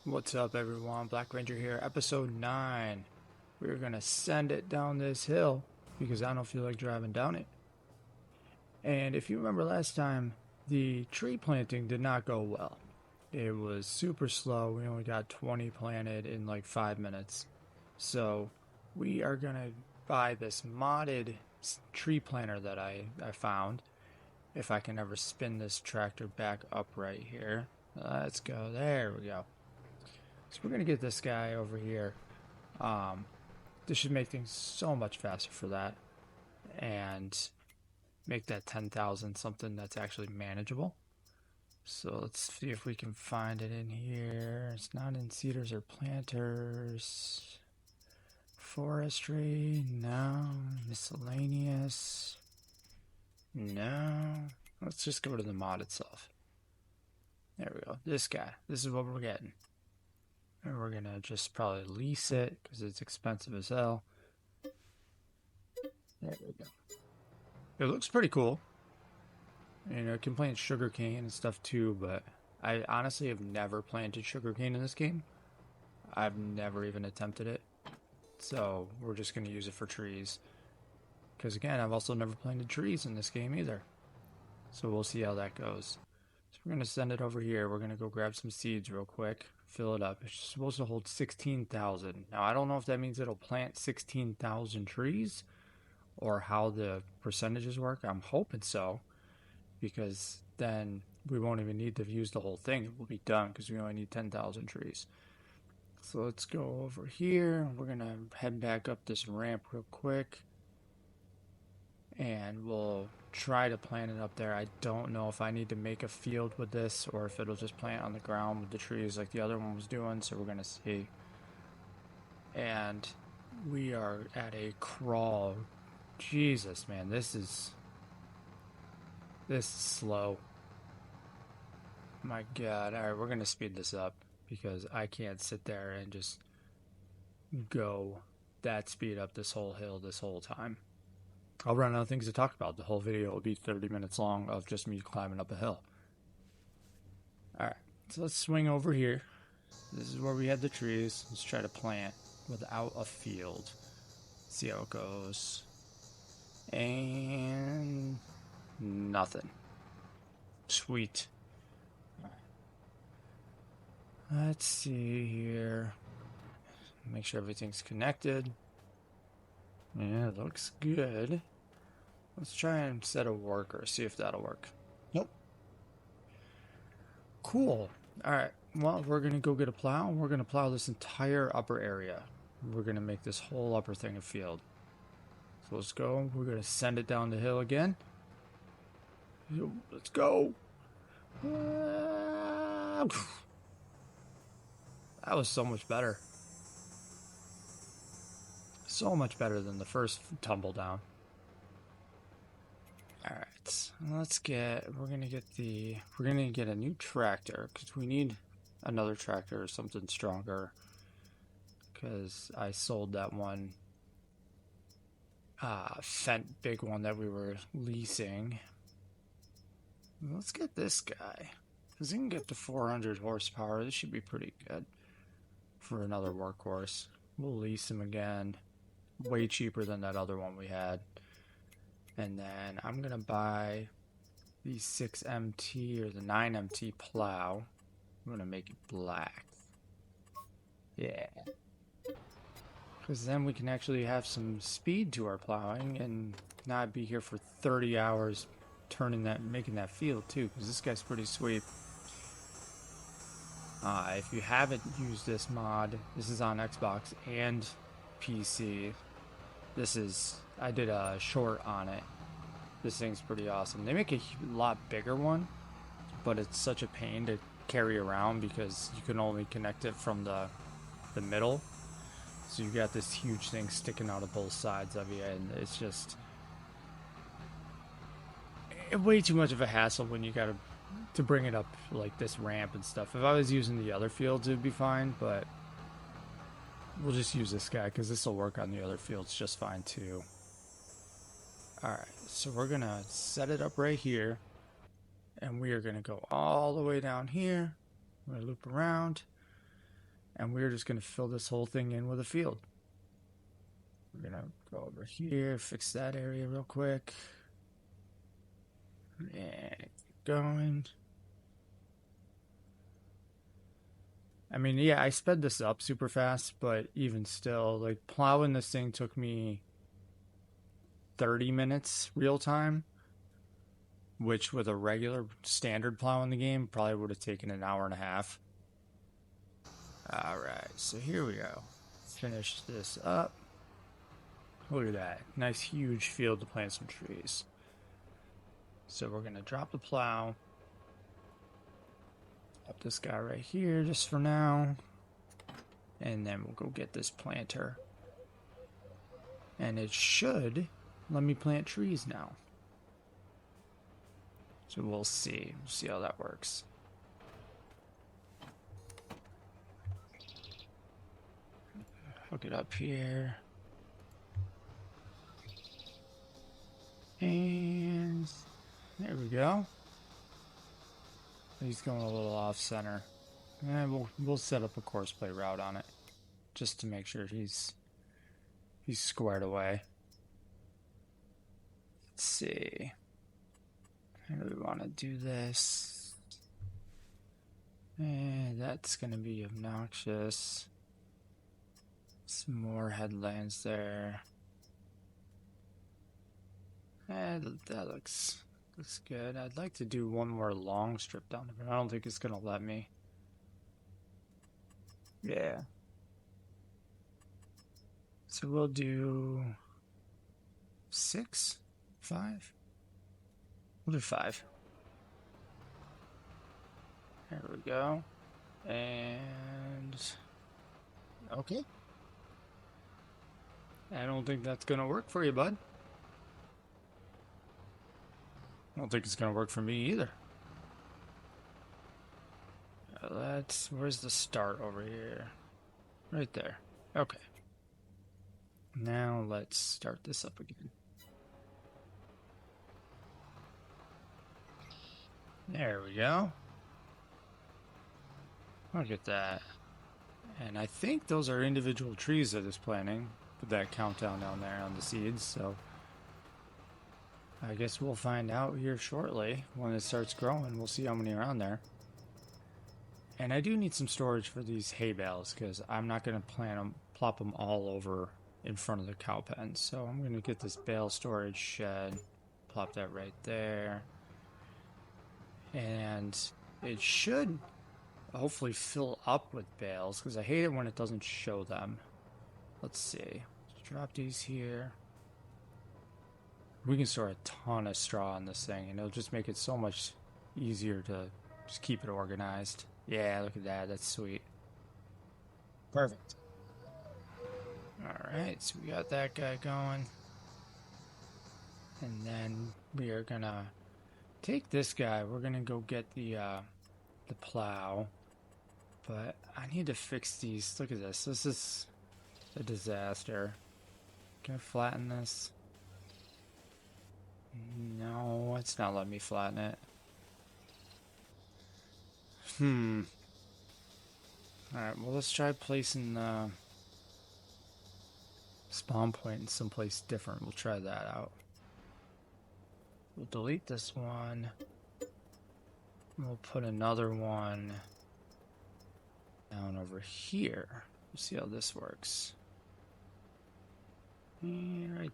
What's up, everyone? Black Ranger here, episode 9. We're gonna send it down this hill because I don't feel like driving down it. And if you remember last time, the tree planting did not go well. It was super slow. We only got 20 planted in like 5 minutes. So we are gonna buy this modded tree planter that I found. If I can ever spin this tractor back up right here. Let's go. There we go. So we're gonna get this guy over here. Um, this should make things so much faster for that, and make that 10,000 something that's actually manageable. So let's see if we can find it in here. It's not in seeders or planters. Forestry, no. Miscellaneous, no. Let's just go to the mod itself. There we go. This guy. This is what we're getting. And we're gonna just probably lease it because it's expensive as hell. There we go. It looks pretty cool. You know, it can plant sugarcane and stuff too, but I honestly have never planted sugarcane in this game. I've never even attempted it. So we're just gonna use it for trees. Because again, I've also never planted trees in this game either. So we'll see how that goes. So we're gonna send it over here. We're gonna go grab some seeds real quick. Fill it up. It's supposed to hold 16,000. Now, I don't know if that means it'll plant 16,000 trees or how the percentages work. I'm hoping so, because then we won't even need to use the whole thing. It will be done because we only need 10,000 trees. So let's go over here. We're going to head back up this ramp real quick. And we'll try to plant it up there. I don't know if I need to make a field with this or if it'll just plant on the ground with the trees like the other one was doing. So we're going to see. And we are at a crawl. Jesus, man, this is slow. My God. All right, we're going to speed this up because I can't sit there and just go that speed up this whole hill this whole time. I'll run out of things to talk about. The whole video will be 30 minutes long of just me climbing up a hill. Alright, so let's swing over here. This is where we had the trees. Let's try to plant without a field. See how it goes. And nothing. Sweet. Let's see here. Make sure everything's connected. Yeah, it looks good. Let's try and set a worker, see if that'll work. Nope. Cool. Alright, well, we're going to go get a plow, and we're going to plow this entire upper area. We're going to make this whole upper thing a field. So let's go. We're going to send it down the hill again. Let's go. That was so much better. So much better than the first tumble down. Alright, we're gonna get a new tractor, because we need another tractor or something stronger, because I sold that one Fent big one that we were leasing. Let's get this guy, because he can get to 400 horsepower. This should be pretty good for another workhorse. We'll lease him again. Way cheaper than that other one we had. And then I'm going to buy the 6MT or the 9MT plow. I'm going to make it black. Yeah. Because then we can actually have some speed to our plowing and not be here for 30 hours making that field too. Because this guy's pretty sweet. If you haven't used this mod, this is on Xbox and PC. I did a short on it. This thing's pretty awesome. They make a lot bigger one, but it's such a pain to carry around because you can only connect it from the middle. So you got this huge thing sticking out of both sides of you, and it's just way too much of a hassle when you got to bring it up like this ramp and stuff. If I was using the other fields, it'd be fine, but we'll just use this guy because this will work on the other fields just fine too. Alright, so we're going to set it up right here. And we are going to go all the way down here. We're going to loop around. And we're just going to fill this whole thing in with a field. We're going to go over here, fix that area real quick. And keep going. I mean, yeah, I sped this up super fast, but even still, like, plowing this thing took me 30 minutes real time, which with a regular standard plow in the game probably would have taken an hour and a half. All right, so here we go. Finish this up. Look at that. Nice huge field to plant some trees. So we're going to drop the plow. Up this guy right here just for now. And then we'll go get this planter. And it should let me plant trees now. So we'll see. We'll see how that works. Hook it up here. And there we go. He's going a little off center. And we'll set up a course play route on it, just to make sure he's squared away. Let's see. How do we want to do this? And that's going to be obnoxious. Some more headlands there. And that looks good. I'd like to do one more long strip down there, but I don't think it's going to let me. Yeah. So we'll do 6? 5? We'll do 5. There we go. And okay. I don't think that's gonna work for you, bud. I don't think it's gonna work for me either. Where's the start over here? Right there. Okay. Now let's start this up again. There we go. Look at that. And I think those are individual trees that is planting. Put that countdown down there on the seeds, so I guess we'll find out here shortly when it starts growing. We'll see how many are on there. And I do need some storage for these hay bales because I'm not going to plop them all over in front of the cow pen. So I'm going to get this bale storage shed, plop that right there. And it should hopefully fill up with bales because I hate it when it doesn't show them. Let's see. Let's drop these here. We can store a ton of straw on this thing and it'll just make it so much easier to just keep it organized. Yeah, look at that. That's sweet. Perfect. Alright, so we got that guy going. And then we are going to take this guy. We're going to go get the plow. But I need to fix these. Look at this. This is a disaster. Can I flatten this? No, it's not letting me flatten it. Alright, well, let's try placing the spawn point in someplace different. We'll try that out. We'll delete this one. We'll put another one down over here. We'll see how this works. And right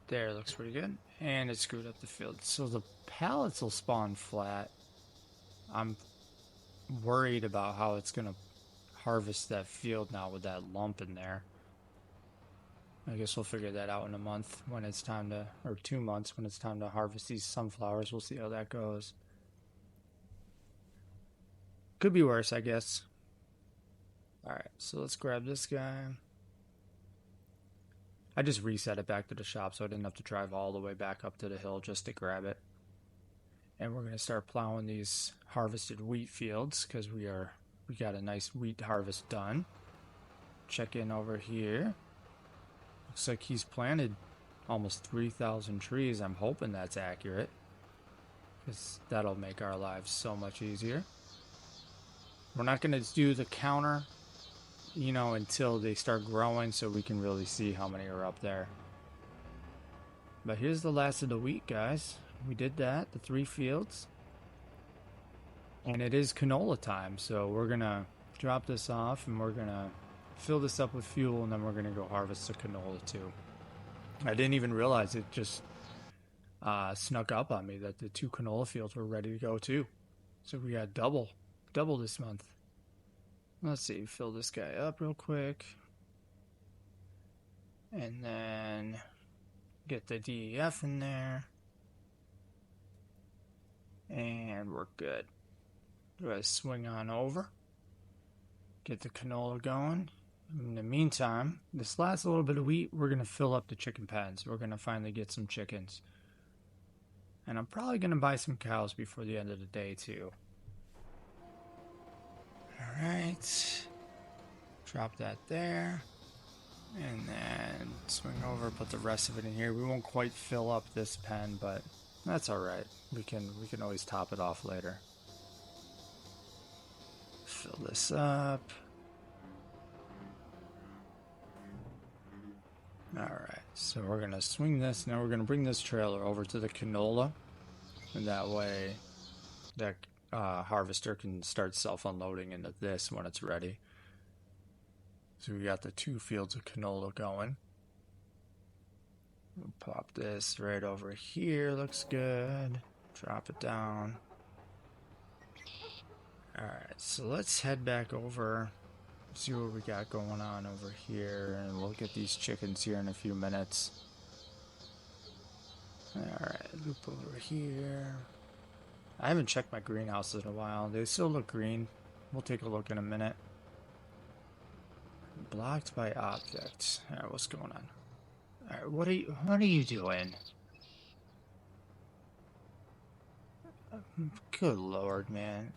there looks pretty good. And it screwed up the field. So the pallets will spawn flat. I'm worried about how it's going to harvest that field now with that lump in there. I guess we'll figure that out in a month when it's time to, or 2 months when it's time to harvest these sunflowers. We'll see how that goes. Could be worse, I guess. Alright, so let's grab this guy. I just reset it back to the shop so I didn't have to drive all the way back up to the hill just to grab it. And we're going to start plowing these harvested wheat fields because we got a nice wheat harvest done. Check in over here. Looks like he's planted almost 3,000 trees. I'm hoping that's accurate because that'll make our lives so much easier. We're not going to do the counter you know, until they start growing so we can really see how many are up there. But here's the last of the week, guys. We did that, the 3 fields. And it is canola time, so we're going to drop this off and we're going to fill this up with fuel, and then we're going to go harvest the canola too. I didn't even realize it just snuck up on me that the 2 canola fields were ready to go too. So we got double this month. Let's see, fill this guy up real quick. And then get the DEF in there. And we're good. Go ahead, swing on over. Get the canola going. In the meantime, this last little bit of wheat, we're going to fill up the chicken pens. We're going to finally get some chickens. And I'm probably going to buy some cows before the end of the day too. Alright. Drop that there. And then swing over, put the rest of it in here. We won't quite fill up this pen, but that's alright. We can always top it off later. Fill this up. Alright, so we're going to swing this. Now we're going to bring this trailer over to the canola. And that way that harvester can start self-unloading into this when it's ready. So we got the 2 fields of canola going. We'll pop this right over here. Looks good. Drop it down. Alright, so let's head back over. See what we got going on over here. And we'll get these chickens here in a few minutes. Alright, loop over here. I haven't checked my greenhouses in a while. They still look green. We'll take a look in a minute. Blocked by objects. Alright, what's going on? Alright, what are you doing? Good lord, man.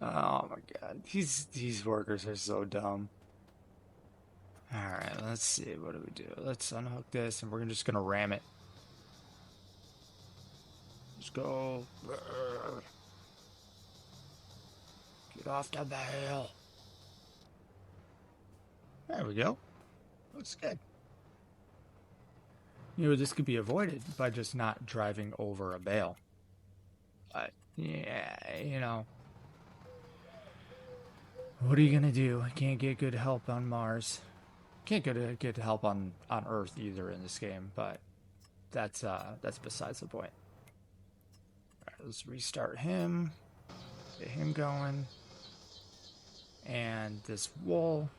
Oh my god. These workers are so dumb. Alright, let's see. What do we do? Let's unhook this and we're just gonna ram it. Let's go. Get off the bale. There we go. Looks good. You know, this could be avoided by just not driving over a bale. But, yeah, you know. What are you gonna do? I can't get good help on Mars. Can't get help on Earth either in this game, but that's besides the point. Alright, let's restart him. Get him going. And this wool,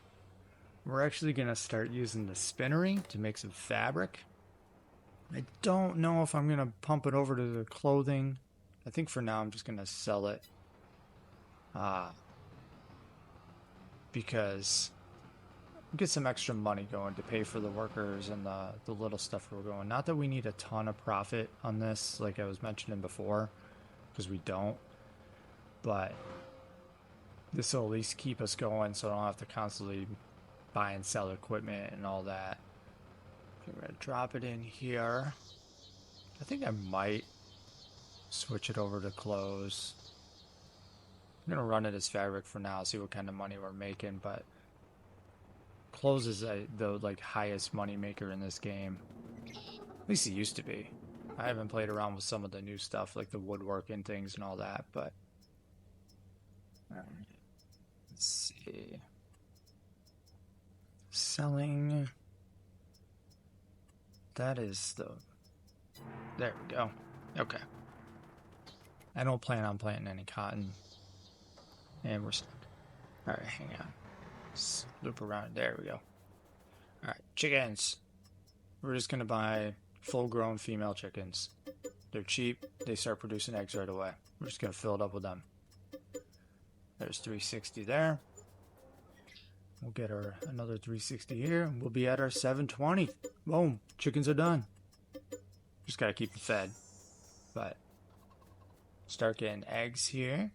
we're actually gonna start using the spinnery to make some fabric. I don't know if I'm gonna pump it over to the clothing. I think for now I'm just gonna sell it. Because get some extra money going to pay for the workers and the little stuff we're going. Not that we need a ton of profit on this, like I was mentioning before, because we don't. But this will at least keep us going, so I don't have to constantly buy and sell equipment and all that. Okay, we're gonna drop it in here. I think I might switch it over to clothes. I'm gonna run it as fabric for now, see what kind of money we're making, but clothes is the like highest money maker in this game. At least it used to be. I haven't played around with some of the new stuff like the woodworking things and all that, but let's see. Selling. That is the. There we go. Okay. I don't plan on planting any cotton. And we're stuck. Alright, hang on. Let's loop around. There we go. Alright, chickens. We're just going to buy full-grown female chickens. They're cheap. They start producing eggs right away. We're just going to fill it up with them. There's 360 there. We'll get our another 360 here. And we'll be at our 720. Boom. Chickens are done. Just got to keep them fed. But start getting eggs here.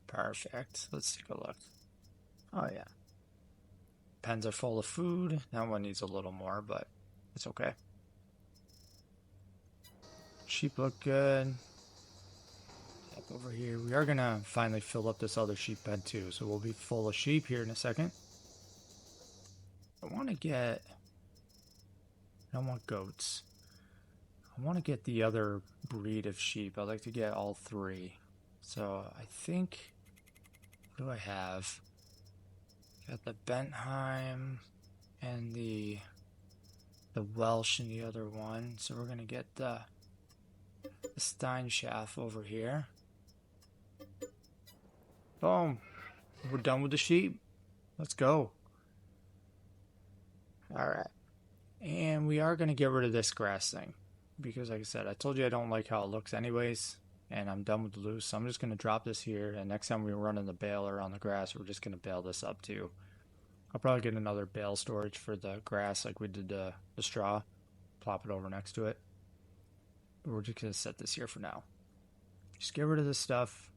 Perfect. Let's take a look. Oh, yeah. Pens are full of food. That one needs a little more, but it's okay. Sheep look good. Up over here. We are gonna finally fill up this other sheep pen too, so we'll be full of sheep here in a second. I want to get... I don't want goats. I want to get the other breed of sheep. I'd like to get all three. So I think... What do I have? Got the Bentheim and the Welsh in the other one. So we're gonna get the Steinschaft over here. Boom. We're done with the sheep. Let's go. Alright. And we are going to get rid of this grass thing. Because like I said, I told you I don't like how it looks anyways. And I'm done with the loose. So I'm just going to drop this here. And next time we run in the baler on the grass, we're just going to bale this up too. I'll probably get another bale storage for the grass like we did the straw. Plop it over next to it. But we're just going to set this here for now. Just get rid of this stuff.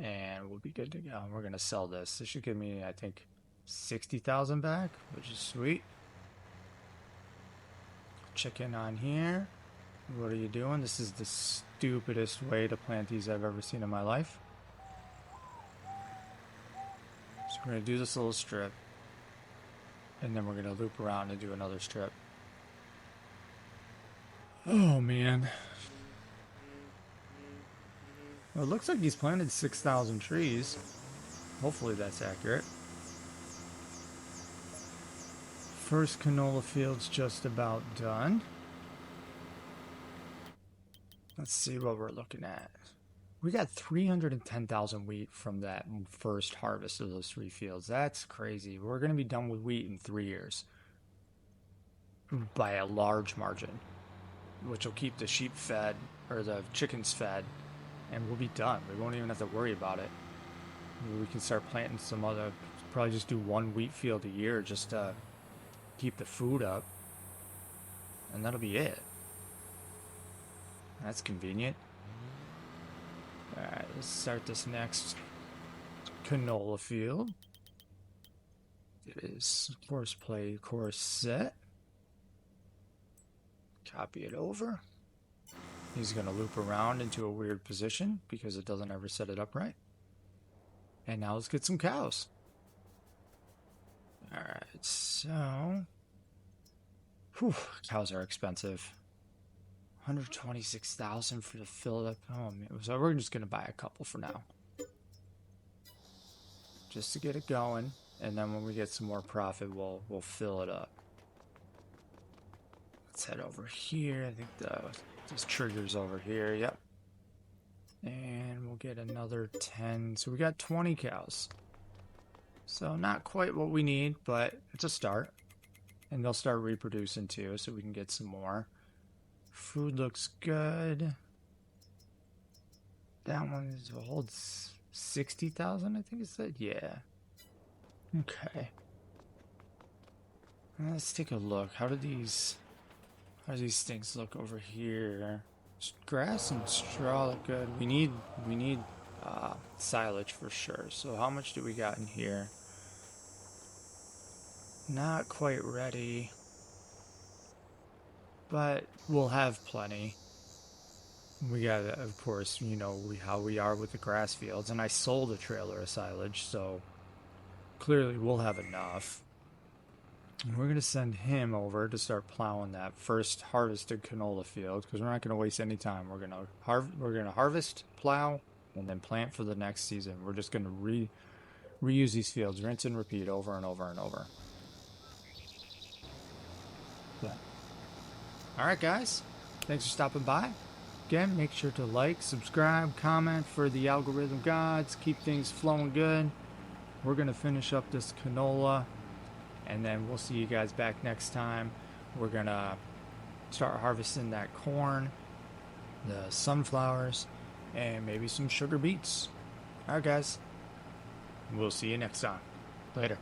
And we'll be good to go. We're going to sell this. This should give me, I think, 60,000 back, which is sweet. Chicken on here. What are you doing? This is the stupidest way to plant these I've ever seen in my life. So we're going to do this little strip. And then we're going to loop around and do another strip. Oh, man. Well, it looks like he's planted 6,000 trees. Hopefully that's accurate. First canola field's just about done. Let's see what we're looking at. We got 310,000 wheat from that first harvest of those 3 fields. That's crazy. We're going to be done with wheat in 3 years. By a large margin. Which will keep the sheep fed, or the chickens fed. And we'll be done. We won't even have to worry about it. We can start planting some other... Probably just do 1 wheat field a year just to keep the food up. And that'll be it. That's convenient. Alright, let's start this next canola field. It is course set. Copy it over. He's going to loop around into a weird position because it doesn't ever set it up right. And now let's get some cows. Alright, so... Whew, cows are expensive. 126,000 for the fill it up. Oh man, so we're just going to buy a couple for now. Just to get it going. And then when we get some more profit, we'll fill it up. Let's head over here. I think this trigger's over here. Yep. And we'll get another 10. So we got 20 cows. So not quite what we need, but it's a start. And they'll start reproducing too, so we can get some more. Food looks good. That one holds 60,000, I think it said. Yeah. Okay. Let's take a look. How do these things look over here? Grass and straw look good. We need silage for sure. So how much do we got in here? Not quite ready, but we'll have plenty. We got, of course, you know how we are with the grass fields, and I sold a trailer of silage, so clearly we'll have enough. And we're going to send him over to start plowing that first harvested canola field, because we're not going to waste any time. We're going to harvest, plow, and then plant for the next season. We're just going to reuse these fields, rinse and repeat over and over and over. Yeah. Alright guys, thanks for stopping by. Again, make sure to like, subscribe, comment for the algorithm gods, keep things flowing good. We're going to finish up this canola, and then we'll see you guys back next time. We're going to start harvesting that corn, the sunflowers, and maybe some sugar beets. Alright guys, we'll see you next time. Later.